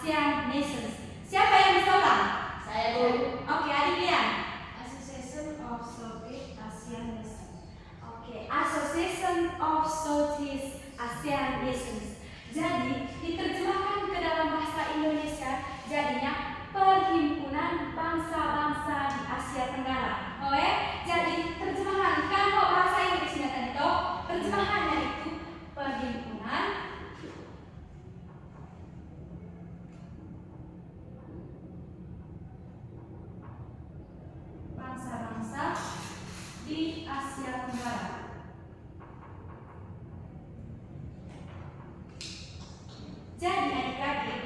ASEAN Nations. Siapa yang bisa ulang? Saya dulu. Oke, adik Lian. Association of Southeast Asian Nations. Oke, Association of Southeast Asian Nations. Jadi diterjemahkan ke dalam bahasa Indonesia jadinya Perhimpunan Bangsa-Bangsa di Asia Tenggara. Oke, jadi terjemahan kalau bahasa Inggrisnya tadi toh terjemahannya itu Perhimpunan Bangsa-Bangsa di Asia Tenggara. Jadi adik-adik,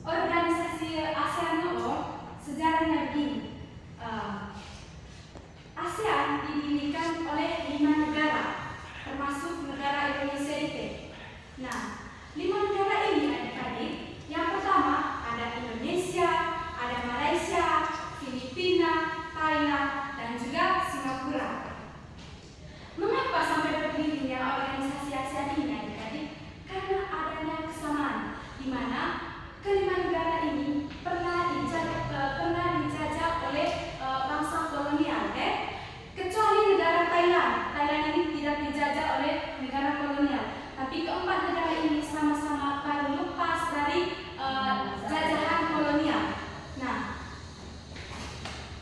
organisasi ASEAN itu sejarahnya begini. ASEAN didirikan oleh 5 negara, termasuk negara Indonesia itu. Nah, 5 negara ini adik-adik, yang pertama ada Indonesia, ada Malaysia, Filipina, Thailand, dan juga Singapura. Mengapa sampai berdirinya organisasi ASEAN ini adik-adik? Karena adanya kesamaan, di mana kelima negara ini pernah dijajah oleh bangsa kolonial, kecuali negara Thailand. Thailand ini tidak dijajah oleh negara kolonial, tapi keempat negara ini sama-sama baru lepas dari jajahan kolonial. Nah,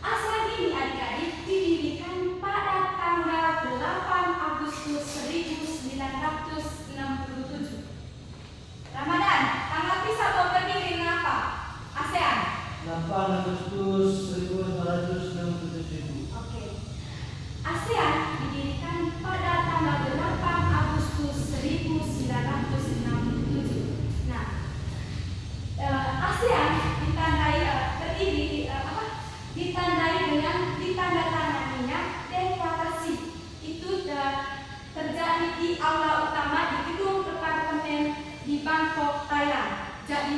ASEAN ini adik-adik didirikan pada tanggal 8 Agustus 1967. Ramadan, tanggal pisah atau berdiri apa? ASEAN. 8 Agustus 1967. Oke. ASEAN didirikan pada tanggal 8 Agustus 1967. Nah, ASEAN ditandai dengan ditandatanganinya deklarasi. Itu terjadi di aula utama di gedung departemen di Bangkok, Thailand. Jadi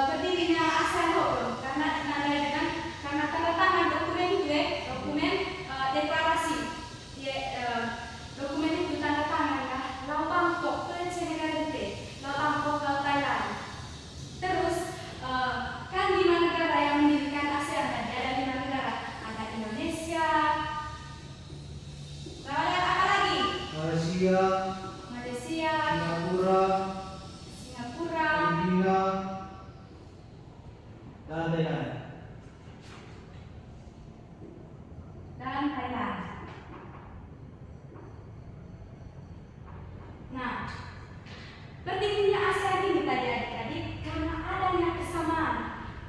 berdirinya ASEAN itu karena ditandai dengan tanda tangan dokumen itu dokumen deklarasi. Dokumen itu tanda tangan Lau Bangkok ke Chenegara, Lau Bangkok ke Thailand. Terus kan 5 negara yang mendirikan ASEAN tadi, ada 5 negara, ada Indonesia, lalu apa lagi? Malaysia, Singapura, Filipina, dan Thailand. dan Thailand. Nah, berdirinya ASEAN ini tadi adik-adik karena adanya kesamaan,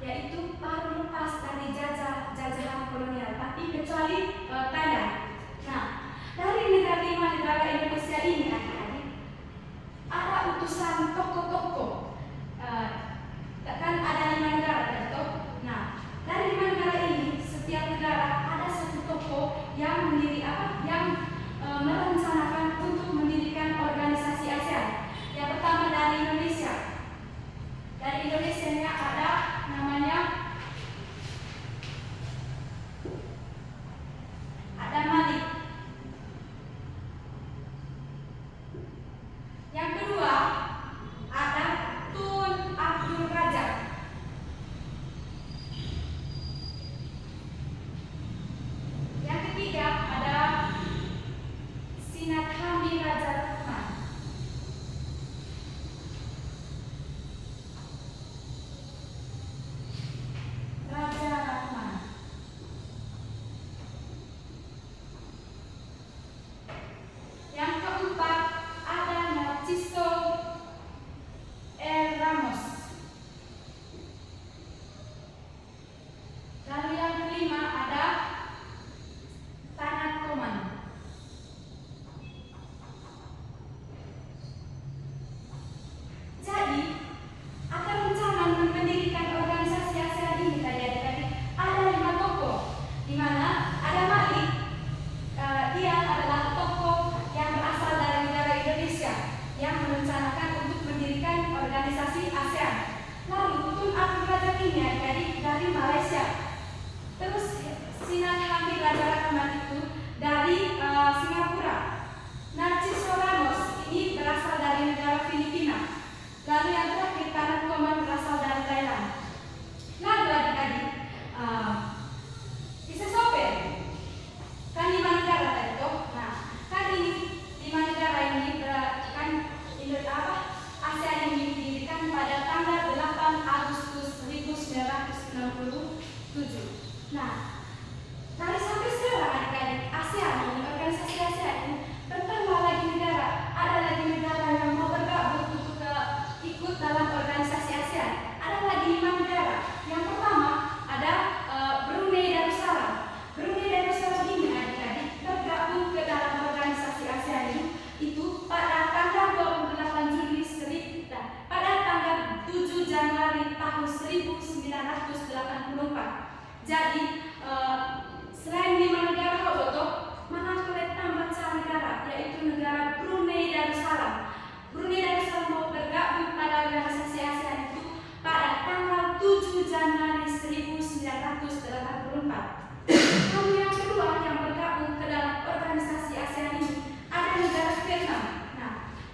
yaitu baru lepas dari jajahan kolonial, tapi kecuali Thailand. Nah, dari 5 negara Indonesia ini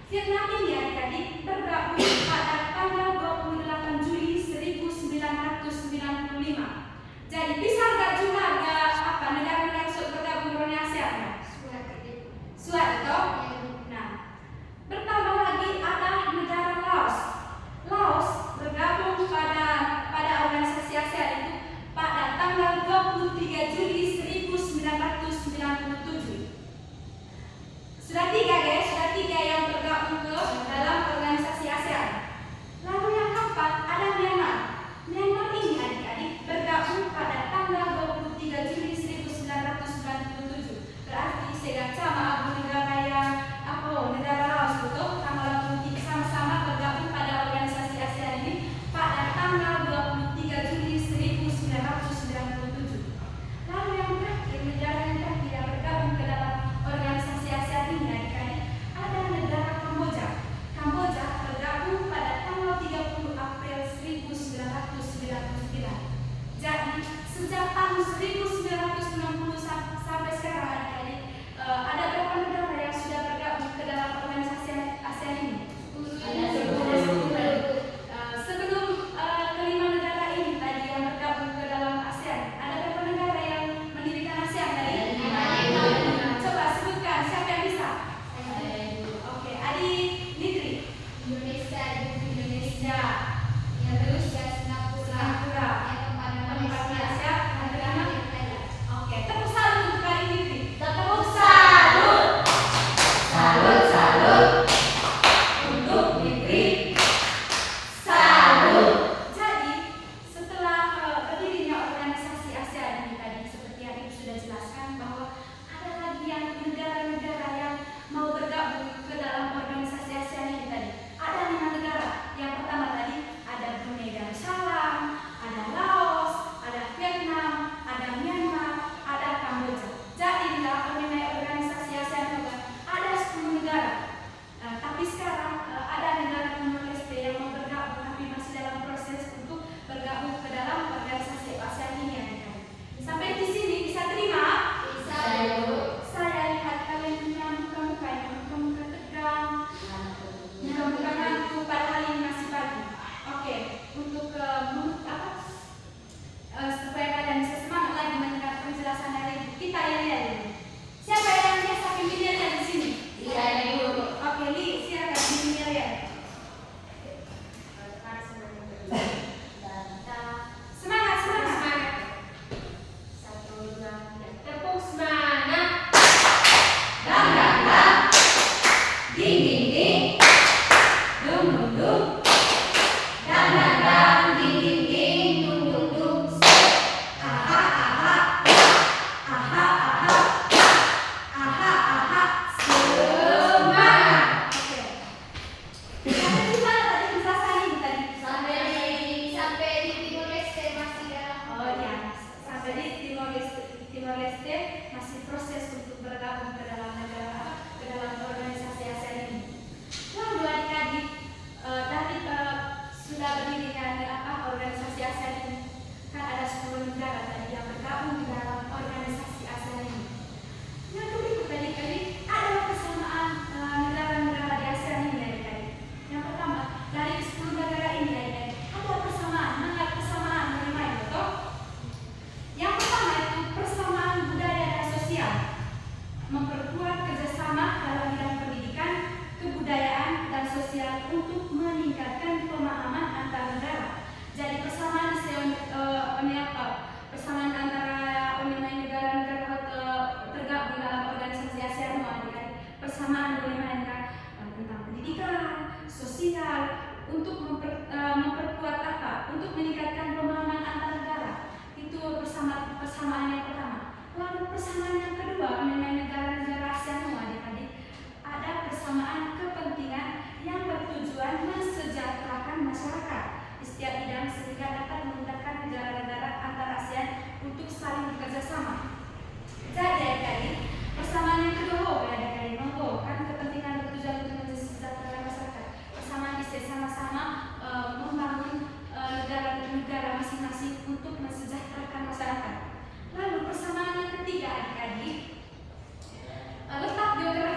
Vietnam ini adik-adik bergabung pada tanggal 28 Juli 1995. Jadi bisa nggak juga apa negara-negara yang bergabung di ASEAN? Suat itu. Nah, bertambah lagi ada negara Laos. Laos bergabung pada organisasi ASEAN itu pada tanggal 23 Juli 1997. Sudah tiga guys, sudah tiga yang bergabung ke dalam organisasi ASEAN. Lalu yang keempat ada Myanmar. Myanmar ini adik-adik bergabung pada tanggal 23 Juli 1997. Berarti saya sama abu negara yang negara Laos betul tanggal 23 sama-sama bergabung pada organisasi ASEAN ini pada tanggal 23 Juli 1997. Lalu yang terakhir negara yang terakhir yang bergabung ke dalam organisasi ASEAN ini adik-adik ada negara Kamboja. Kamboja bergabung pada tanggal 30 April 1999. Jadi sejak tahun 1990 sampai sekarang adik-adik ada berapa negara yang sudah bergabung ke dalam organisasi ASEAN ini? Sebelum kelima negara ini tadi yang bergabung ke dalam ASEAN, ada berapa negara yang mendirikan ASEAN tadi? Coba sebutkan siapa yang bisa? Oke, Adik Nitri. Indonesia. Ya, terus Singapura. Tempatnya siap? Oke, tepuk salut untuk Adik Nitri. Tepuk salut. Salut untuk Nitri. Salut. Jadi setelah berdirinya organisasi ASEAN ini tadi seperti yang Ibu sudah jelaskan bahwa ada lagi yang negara-negara yang mau bergabung ke dalam organisasi ASEAN ini tadi. Ada 5 negara. Yang pertama tadi ada Brunei Darussalam, ada Laos, ada Vietnam, ada Myanmar, ada Kamboja. Jadi mengenai organisasi ASEAN juga ada 10 negara. Tapi sekarang ada negara Timor Leste yang mau bergabung tapi masih dalam proses untuk bergabung ke dalam organisasi ASEAN ini adik-adik. Sampai di sini bisa terima? Bisa. Saya lihat kalian punya muka-muka yang muka-muka tegang, muka-muka ngantuk padahal ini masih pagi. Oke, untuk supaya kalian bisa semangat lagi mendengar penjelasan dari Ibu, kita lihat dulu. Siapa yang biasa pimpinnya di sini? Iya, Ibu. Oke, Li, silakan pimpinnya lihat. Semangat. Tepuk semangat. Dang. Ding. Dung. Dang. Ding. Dung. Aha. Semangat. Oke. Sampai di mana tadi penjelasan ini tadi? Sampai di Timor Leste masih dalam. Oh iya, sampai di Timor Leste masih proses untuk bergabung ke dalam organisasi ASEAN ini. Lalu adik-adik dari sudah berdirikan organisasi ASEAN ini kan ada 10 negara tadi yang bergabung di dalam organisasi ASEAN ini. Yang berikut adik-adik ada kesamaan negara-negara di ASEAN ini adik-adik. Yang pertama dari 10 negara ini adik-adik ada kesamaan bermain betul? Yang pertama itu persamaan budaya dan sosial, memperkuat kerjasama dalam bidang pendidikan, kebudayaan dan sosial untuk meningkatkan pemahaman antar negara. Jadi persamaan persamaan antara negara-negara tergabung dalam organisasi ASEAN adik-adik. Persamaan bermain tentang pendidikan, sosial untuk memperkuat untuk meningkatkan pemahaman antar negara. Itu persamaan yang pertama. Lalu persamaan yang kedua mengenai negara-negara ASEAN adik-adik ada persamaan kepentingan yang bertujuan mensejahterakan masyarakat di setiap bidang sehingga dapat memudahkan negara-negara antar ASEAN untuk saling bekerja sama. Jadi adik-adik persamaan yang kedua adik-adik kan kepentingan bertujuan untuk mensejahterakan masyarakat. Persamaan bisa sama-sama membangun negara-negara masing-masing untuk mensejahterakan masyarakat. Lalu persamaan yang ketiga adik-adik letak geografis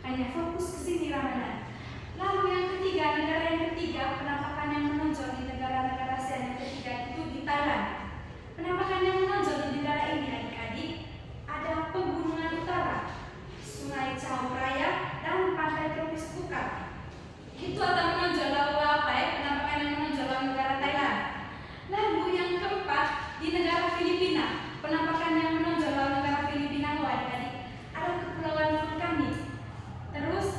hanya fokus ke sini Ramadan. Lalu yang ketiga, negara yang ketiga, penampakan yang menonjol di negara-negara ASEAN yang ketiga itu di Thailand. Penampakan yang menonjol di negara ini adik-adik, ada pegunungan utara, Sungai Chao Phraya, dan pantai tropis Phuket. Itu akan menonjol lalu apa ya? Penampakan yang menonjol dalam negara Thailand. Lalu yang keempat di negara Filipina, penampakan yang menonjol dalam negara Filipina adik-adik, ada kepulauan vulkanik. Terus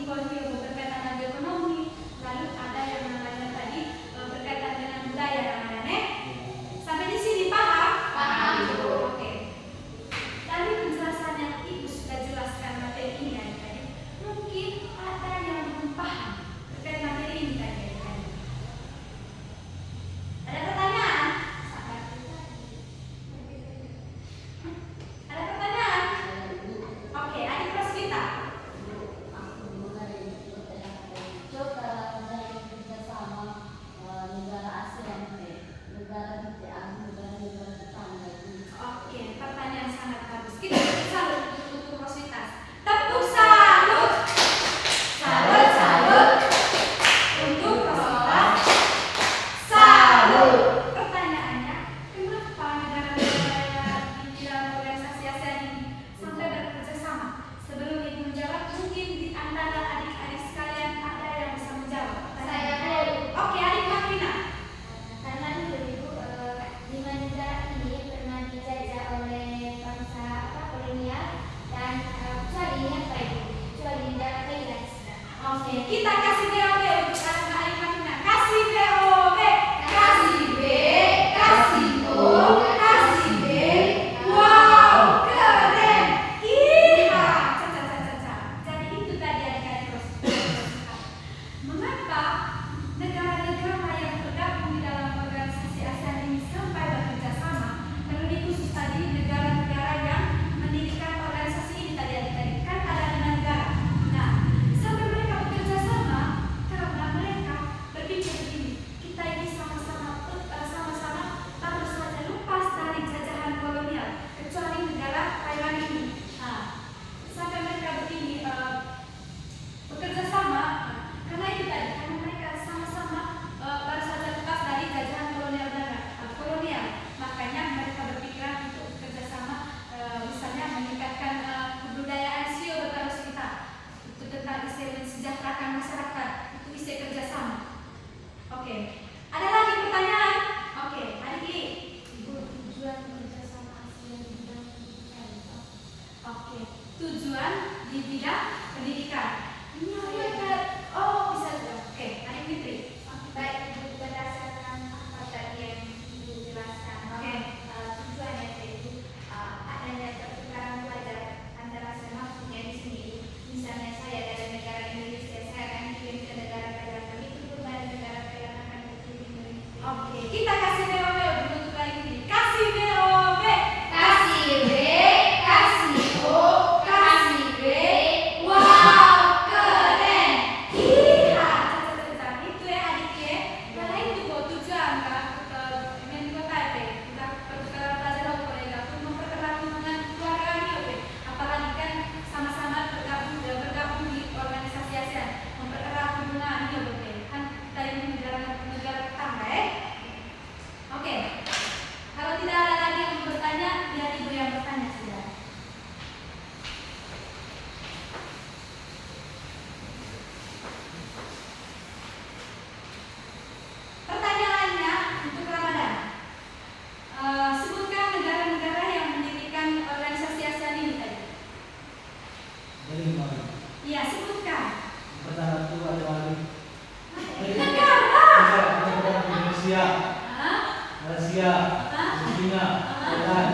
simbol hiu berkaitan dengan ekonomi, lalu ada yang namanya tadi berkaitan dengan budaya Ramadhan. Sampai di sini paham? Paham, Bu. Oke. Dari penjelasan yang Ibu sudah jelaskan materi ini tadi, mungkin ada yang belum paham terkait materi ini tadi. Ada pertanyaan? Ada pertanyaan? Oke, adik kelas kita. Oke, pertanyaan sangat bagus. Kita salut untuk Rosvitas. Tepuk salut. Salut, salut. Untuk Rosvitas. Salut. Pertanyaannya, kenapa negara-negara di dalam organisasi ASEAN ini sampai bekerja sama? Sebelum Ibu menjawab, mungkin di antara adik-adik sekalian ada yang bisa menjawab. Saya tahu. Oke, adik Makrina. Karena dulu Ibu, 5 negara ini pernah dijajah oleh bangsa kolonial dan kecuali ini apa Ibu? Kecuali negara Thailand. Oke, kita kasih BOB untuk adik Makrina. Kasih BOB. Kasih B, kasih O, kasih B. Wow, keren. Iya. Caca. Jadi itu tadi adik-adik Rosvitas. Mengapa negara-negara yang tergabung di dalam organisasi ASEAN ini sampai bekerja sama? Terlebih khusus tadi negara-negara yang mendirikan organisasi ini tadi adik-adik, kan ada 5 negara. Nah, sampai mereka bekerja sama karena mereka berpikir begini, kita ini sama-sama baru saja lepas dari jajahan kolonial, kecuali negara Thailand ini. Nah, sampai mereka begini bekerja sama karena itu tadi, karena mereka sama-sama baru saja lepas dari jajahan kolonial. Makanya mereka berpikiran untuk bekerja sama, misalnya meningkatkan kebudayaan sio berterus kita, itu tentang isu mensejahterakan masyarakat, itu isu kerjasama. Oke, ada lagi pertanyaan? Oke, adik Li. Ibu, tujuan kerjasama ASEAN di bidang pendidikan. Oke, tujuan di bidang pendidikan. Ini apa ya? Oh, bisa juga. Oke, adik Fitri. Baik, Ibu, berdasarkan apa tadi yang Ibu jelaskan, Oke. tujuannya yaitu adanya pertukaran pelajar antara semua di sini. Misalnya saya dari negara Indonesia, saya akan kirim ke negara Thailand, begitu pun dari negara Thailand akan dikirim ke Indonesia. Oke, kita kasih BOB untuk lagi ini. Kasih BOB. Kasih B, kasih O, kasih B. Wow, keren. Iya, itu ya adik ya. Karena itu buat tujuan kan, Menko Taipei, kita pertukaran pelajar kolega untuk mempererat hubungan keluarga ini, apalagi kan sama-sama bergabung di organisasi ASEAN, mempererat hubungan ini, kan kita ini negara tetangga ya. Oke, kalau tidak ada lagi yang bertanya, biar Ibu yang bertanya sudah. Pertanyaannya untuk Ramadan. Sebutkan negara-negara yang mendirikan organisasi ASEAN ini tadi. Dari mana? Iya, sebutkan. Pertama itu ada lagi. Negara. Indonesia, Hah? Malaysia, Hah? Filipina, Thailand,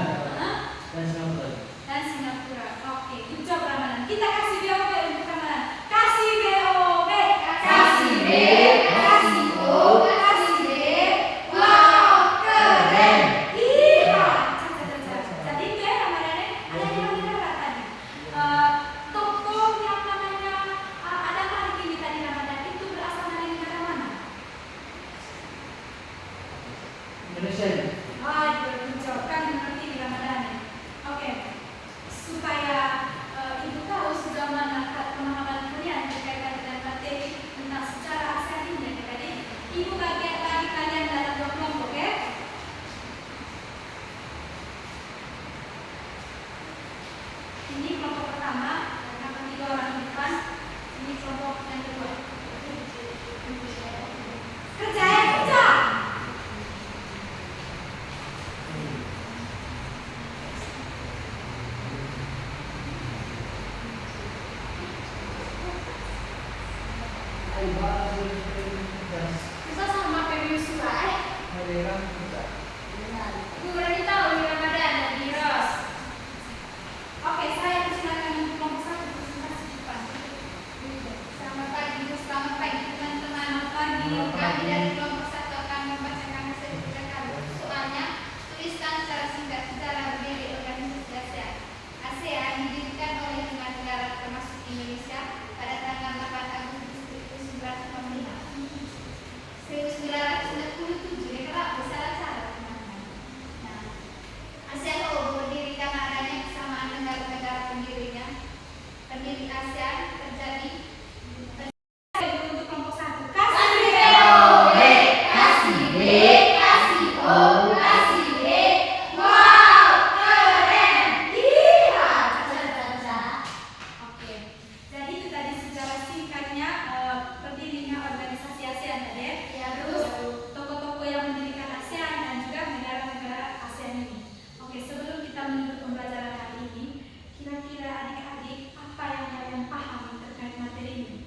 dan Singapura. Dan Singapura. Oke, good job Ramadan. Kita kasih BOB untuk Ramadan. Kasih BOB. Kasih B, kasih O, kasih B. Wow, keren. Iya. Jadi itu ya Ramadan ada yang negara tadi. Tokoh yang namanya ada hari ini tadi Ramadan itu berasal dari negara mana? Indonesia. Good job. Kan mengerti di Ramadan. Oke. Supaya Ibu tahu sejauh Bisa sama Feby Yusua, Ibu berarti tahu di Ramadan dan di Ros. Oke, saya persilakan untuk kelompok satu presentasi di depan. Selamat pagi teman-teman. Selamat pagi. Kami dari kelompok satu akan membacakan hasil kerja kami. Soalnya, tuliskan secara singkat sejarah berdiri organisasi ASEAN. ASEAN didirikan oleh 5 negara termasuk Indonesia pada tanggal 8 Agustus 1945. 1967, ya kenapa salah-salah teman-teman. Nah, ASEAN berdiri karena adanya kesamaan negara-negara pendirinya. Pendiri ASEAN terjadi Untuk kelompok satu. Oke, jadi itu tadi secara singkatnya berdirinya organisasi ASEAN tadi ya. Terus tokoh-tokoh yang mendirikan ASEAN dan juga negara-negara ASEAN ini. Oke, sebelum kita menutup pembelajaran hari ini, kira-kira adik-adik apa yang kalian paham terkait materi ini?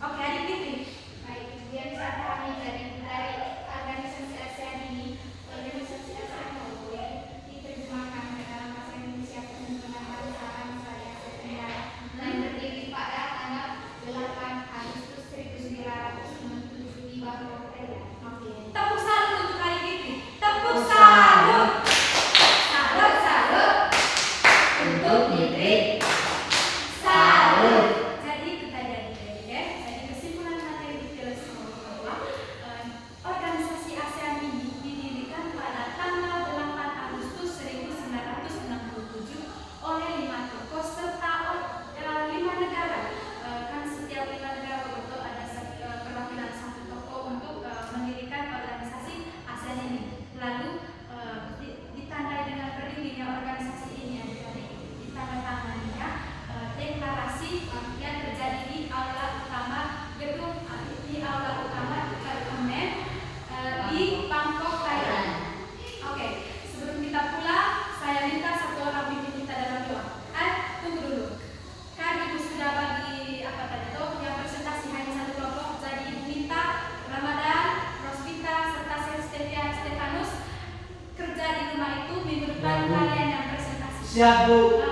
Oke, adik Fitri. baik. Kemudian saat kami dari organisasi ASEAN ini, organisasi ASEAN boleh diterjemahkan ke dalam bahasa Indonesia dengan bahasa Asia Tenggara dan berdiri pada tanggal 8 Agustus 1967 di Bangkok, Thailand. Oke, tepuk salut untuk adik Fitri. Tepuk salut. Salut, salut. Untuk Fitri. Jadi itu tadi adik-adik ya. Jadi kesimpulan materi detail bahwa organisasi ASEAN ini didirikan pada tanggal 8 Agustus 1967 oleh 5 tokoh serta 5 negara. Kan setiap 5 negara betul ada perwakilan satu tokoh untuk mendirikan organisasi ASEAN ini. Lalu ditandai dengan berdirinya organisasi ini adik-adik, ditandatanganinya deklarasi yang terjadi di aula utama gedung di aula utama Parlemen di Bangkok, Thailand. Oke, sebelum kita pulang, saya minta satu orang pimpin kita dalam doa. Tunggu dulu. Kan ibu sudah bagi apa tadi tuh yang presentasi hanya satu kelompok. Jadi ibu minta Ramadan, Rosvita serta Stefanus kerja di rumah itu minggu depan kalian yang presentasi. Siap, Bu.